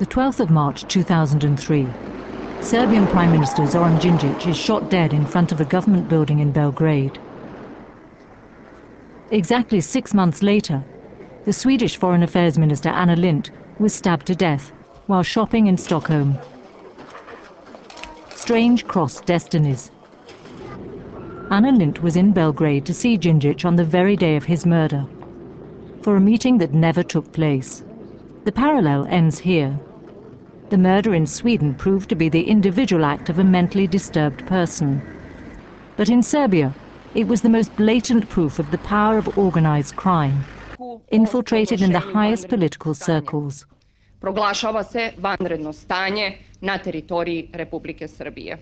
The 12th of March 2003. Serbian Prime Minister Zoran Đinđić is shot dead in front of a government building in Belgrade. Exactly 6 months later, the Swedish Foreign Affairs Minister Anna Lindh was stabbed to death while shopping in Stockholm. Strange crossed destinies. Anna Lindh was in Belgrade to see Đinđić on the very day of his murder, for a meeting that never took place. The parallel ends here. The murder in Sweden proved to be the individual act of a mentally disturbed person. But in Serbia, it was the most blatant proof of the power of organized crime, infiltrated in the highest political circles. Proglašava se vanredno stanje na teritoriji Republike Srbije.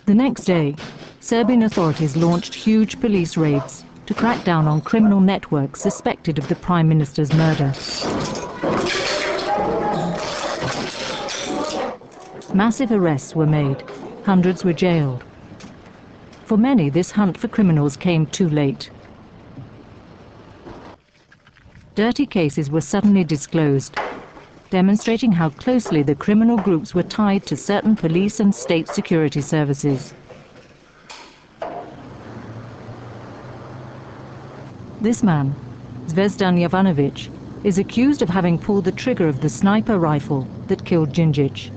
The next day, Serbian authorities launched huge police raids to crack down on criminal networks suspected of the Prime Minister's murder. Massive arrests were made. Hundreds were jailed. For many, this hunt for criminals came too late. Dirty cases were suddenly disclosed, demonstrating how closely the criminal groups were tied to certain police and state security services. This man, Zvezdan Jovanović, is accused of having pulled the trigger of the sniper rifle that killed Đinđić.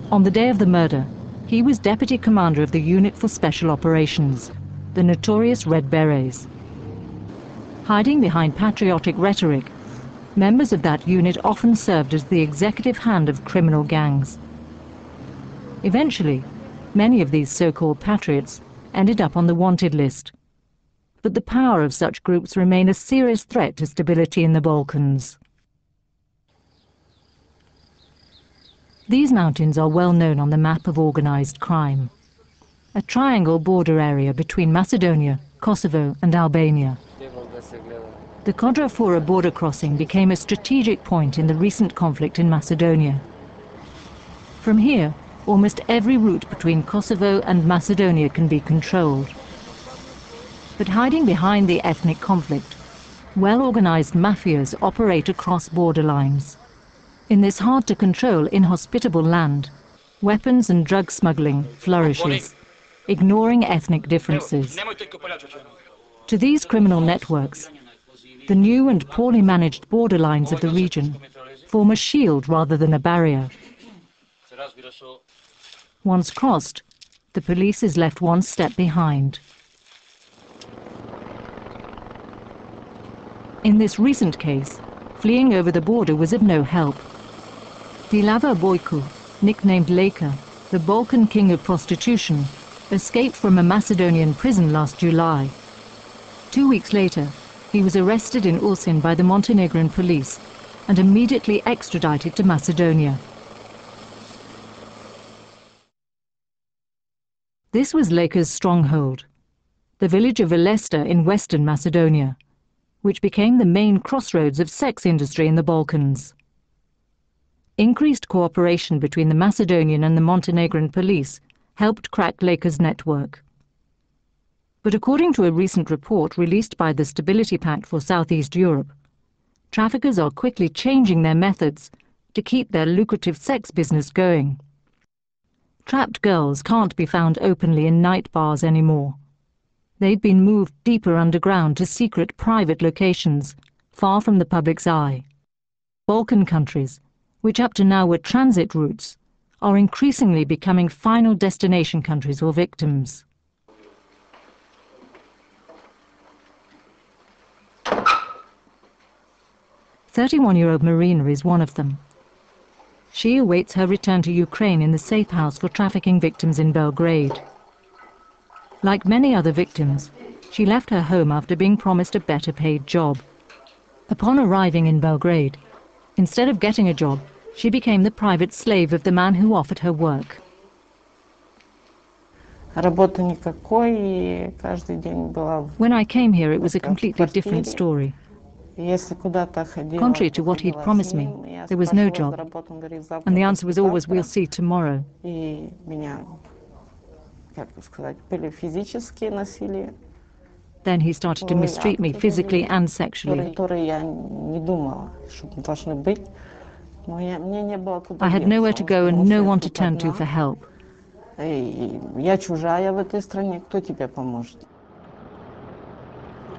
On the day of the murder, he was deputy commander of the Unit for Special Operations, the notorious Red Berets. Hiding behind patriotic rhetoric, members of that unit often served as the executive hand of criminal gangs. Eventually, many of these so-called patriots ended up on the wanted list. But the power of such groups remain a serious threat to stability in the Balkans. These mountains are well known on the map of organized crime. A triangle border area between Macedonia, Kosovo and Albania. The Kodra-Fora border crossing became a strategic point in the recent conflict in Macedonia. From here, almost every route between Kosovo and Macedonia can be controlled. But hiding behind the ethnic conflict, well-organized mafias operate across border lines. In this hard-to-control, inhospitable land, weapons and drug smuggling flourishes, ignoring ethnic differences. To these criminal networks, the new and poorly managed borderlines of the region form a shield rather than a barrier. Once crossed, the police is left one step behind. In this recent case, fleeing over the border was of no help. Dilava Boyku, nicknamed Leka, the Balkan king of prostitution, escaped from a Macedonian prison last July. 2 weeks later, he was arrested in Ulcinj by the Montenegrin police and immediately extradited to Macedonia. This was Leka's stronghold, the village of Velesta in western Macedonia, which became the main crossroads of sex industry in the Balkans. Increased cooperation between the Macedonian and the Montenegrin police helped crack Leka's network. But according to a recent report released by the Stability Pact for Southeast Europe, traffickers are quickly changing their methods to keep their lucrative sex business going. Trapped girls can't be found openly in night bars anymore. They've been moved deeper underground to secret private locations, far from the public's eye. Balkan countries, which up to now were transit routes, are increasingly becoming final destination countries or victims. The 31-year-old Marina is one of them. She awaits her return to Ukraine in the safe house for trafficking victims in Belgrade. Like many other victims, she left her home after being promised a better paid job. Upon arriving in Belgrade, instead of getting a job, she became the private slave of the man who offered her work. When I came here, it was a completely different story. Contrary to what he'd promised me, there was no job, and the answer was always, "We'll see tomorrow." Then he started to mistreat me physically and sexually. I had nowhere to go and no one to turn to for help.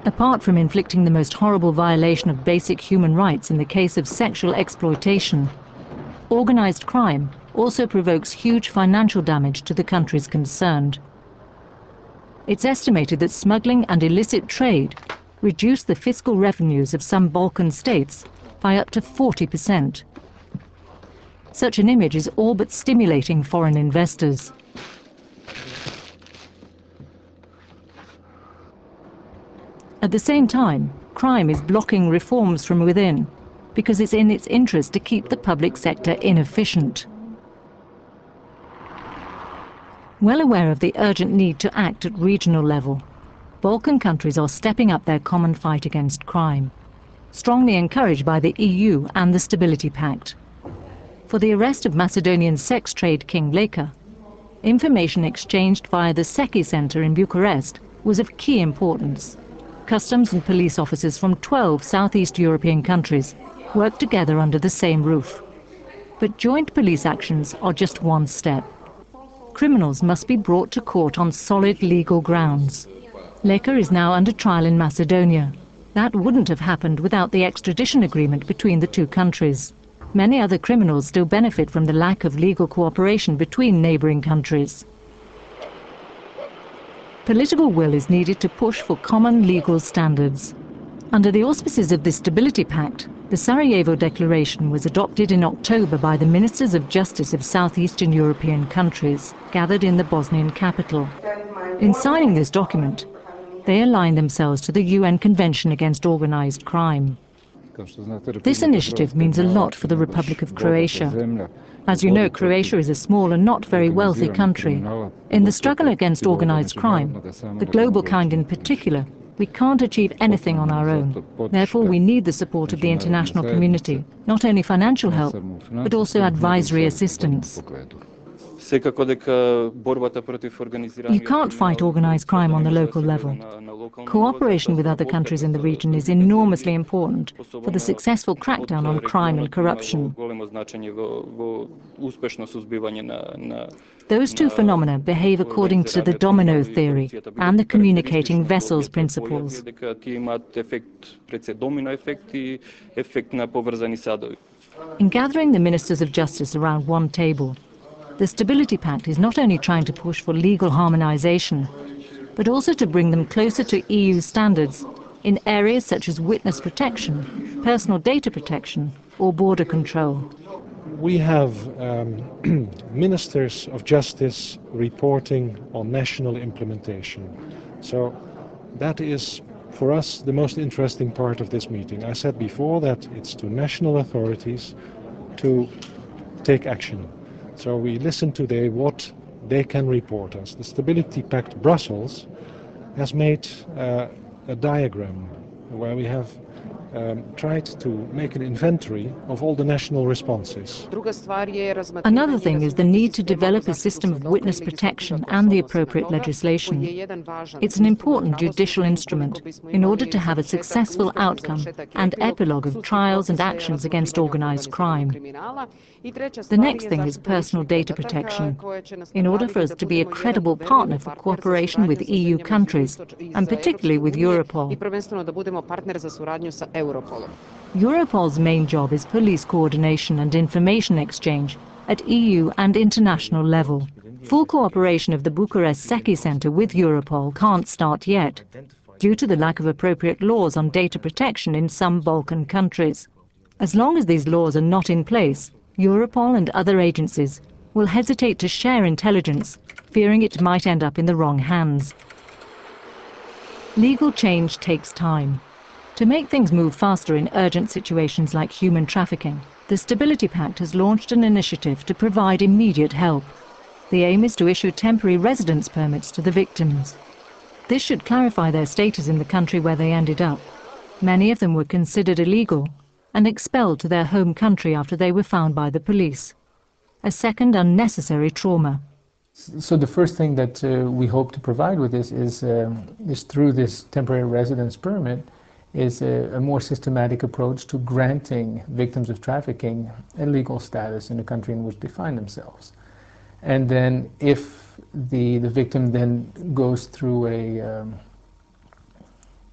Apart from inflicting the most horrible violation of basic human rights in the case of sexual exploitation, organized crime also provokes huge financial damage to the countries concerned. It's estimated that smuggling and illicit trade reduce the fiscal revenues of some Balkan states by up to 40%. Such an image is all but stimulating foreign investors. At the same time, crime is blocking reforms from within because it's in its interest to keep the public sector inefficient. Well aware of the urgent need to act at regional level, Balkan countries are stepping up their common fight against crime, strongly encouraged by the EU and the Stability Pact. For the arrest of Macedonian sex trade king Leka, information exchanged via the SEESAC Center in Bucharest was of key importance. Customs and police officers from 12 Southeast European countries work together under the same roof. But joint police actions are just one step. Criminals must be brought to court on solid legal grounds. Leka is now under trial in Macedonia. That wouldn't have happened without the extradition agreement between the two countries. Many other criminals still benefit from the lack of legal cooperation between neighboring countries. Political will is needed to push for common legal standards. Under the auspices of the Stability Pact, the Sarajevo Declaration was adopted in October by the Ministers of Justice of Southeastern European countries, gathered in the Bosnian capital. In signing this document, they align themselves to the UN Convention Against Organized Crime. This initiative means a lot for the Republic of Croatia. As you know, Croatia is a small and not very wealthy country. In the struggle against organized crime, the global kind in particular, we can't achieve anything on our own. Therefore, we need the support of the international community, not only financial help, but also advisory assistance. You can't fight organized crime on the local level. Cooperation with other countries in the region is enormously important for the successful crackdown on crime and corruption. Those two phenomena behave according to the domino theory and the communicating vessels principles. In gathering the ministers of justice around one table, the Stability Pact is not only trying to push for legal harmonization, but also to bring them closer to EU standards in areas such as witness protection, personal data protection, or border control. We have ministers of justice reporting on national implementation. So that is, for us, the most interesting part of this meeting. I said before that it's to national authorities to take action. So we listen today what they can report us. The Stability Pact Brussels has made a diagram where we have tried to make an inventory of all the national responses. Another thing is the need to develop a system of witness protection and the appropriate legislation. It's an important judicial instrument in order to have a successful outcome and epilogue of trials and actions against organized crime. The next thing is personal data protection, in order for us to be a credible partner for cooperation with EU countries, and particularly with Europol. Europol's main job is police coordination and information exchange at EU and international level. Full cooperation of the Bucharest SEESAC Center with Europol can't start yet, due to the lack of appropriate laws on data protection in some Balkan countries. As long as these laws are not in place, Europol and other agencies will hesitate to share intelligence, fearing it might end up in the wrong hands. Legal change takes time. To make things move faster in urgent situations like human trafficking, the Stability Pact has launched an initiative to provide immediate help. The aim is to issue temporary residence permits to the victims. This should clarify their status in the country where they ended up. Many of them were considered illegal and expelled to their home country after they were found by the police. A second unnecessary trauma. So the first thing that we hope to provide with this is through this temporary residence permit, is a more systematic approach to granting victims of trafficking a legal status in the country in which they find themselves. And then if the victim then goes through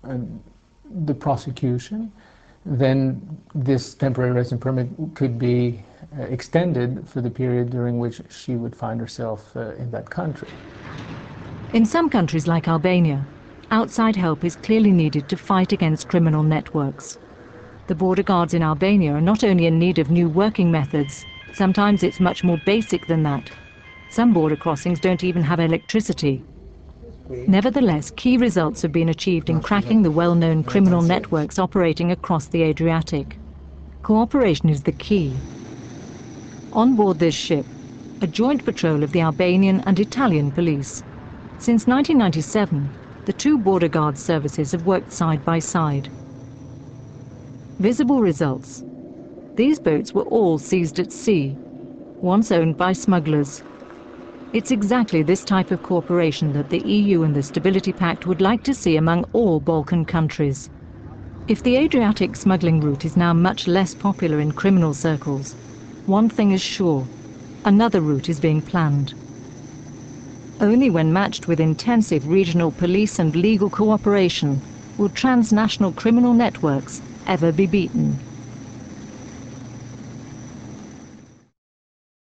the prosecution, then this temporary residence permit could be extended for the period during which she would find herself in that country. In some countries like Albania, outside help is clearly needed to fight against criminal networks. The border guards in Albania are not only in need of new working methods, sometimes it's much more basic than that. Some border crossings don't even have electricity. Nevertheless, key results have been achieved in cracking the well-known criminal networks operating across the Adriatic. Cooperation is the key. On board this ship, a joint patrol of the Albanian and Italian police. Since 1997, the two border guard services have worked side by side. Visible results. These boats were all seized at sea, once owned by smugglers. It's exactly this type of cooperation that the EU and the Stability Pact would like to see among all Balkan countries. If the Adriatic smuggling route is now much less popular in criminal circles, one thing is sure: another route is being planned. Only when matched with intensive regional police and legal cooperation will transnational criminal networks ever be beaten.